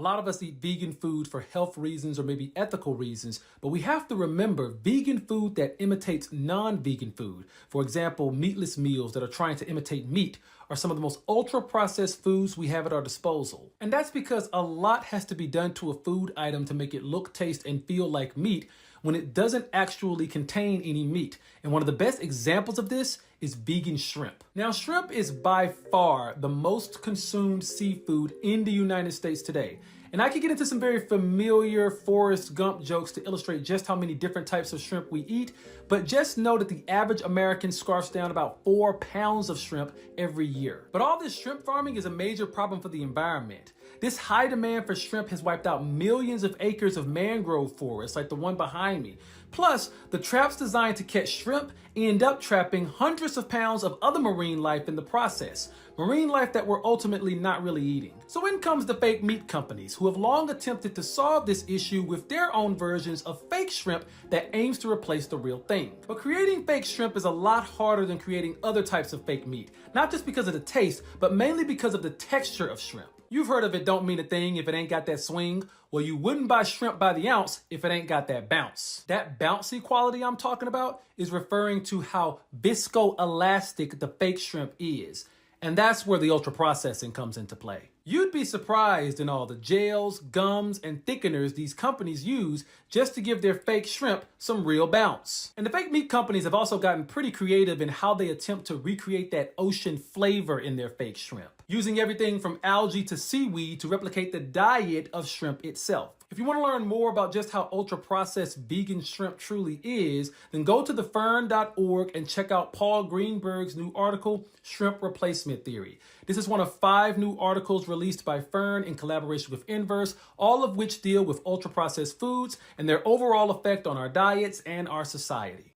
A lot of us eat vegan food for health reasons or maybe ethical reasons, but we have to remember vegan food that imitates non-vegan food, for example, meatless meals that are trying to imitate meat, are some of the most ultra-processed foods we have at our disposal. And that's because a lot has to be done to a food item to make it look, taste, and feel like meat when it doesn't actually contain any meat. And one of the best examples of this is vegan shrimp. Now, shrimp is by far the most consumed seafood in the United States today. And I could get into some very familiar Forrest Gump jokes to illustrate just how many different types of shrimp we eat, but just know that the average American scarfs down about 4 pounds of shrimp every year. But all this shrimp farming is a major problem for the environment. This high demand for shrimp has wiped out millions of acres of mangrove forests like the one behind me. Plus, the traps designed to catch shrimp end up trapping hundreds of pounds of other marine life in the process. Marine life that we're ultimately not really eating. So in comes the fake meat companies who have long attempted to solve this issue with their own versions of fake shrimp that aims to replace the real thing. But creating fake shrimp is a lot harder than creating other types of fake meat. Not just because of the taste, but mainly because of the texture of shrimp. You've heard of it don't mean a thing if it ain't got that swing. Well, you wouldn't buy shrimp by the ounce if it ain't got that bounce. That bouncy quality I'm talking about is referring to how viscoelastic the fake shrimp is. And that's where the ultra processing comes into play. You'd be surprised in all the gels, gums, and thickeners these companies use just to give their fake shrimp some real bounce. And the fake meat companies have also gotten pretty creative in how they attempt to recreate that ocean flavor in their fake shrimp, using everything from algae to seaweed to replicate the diet of shrimp itself. If you want to learn more about just how ultra-processed vegan shrimp truly is, then go to thefern.org and check out Paul Greenberg's new article, Shrimp Replacement Theory. This is one of 5 new articles released by Fern in collaboration with Inverse, all of which deal with ultra-processed foods and their overall effect on our diets and our society.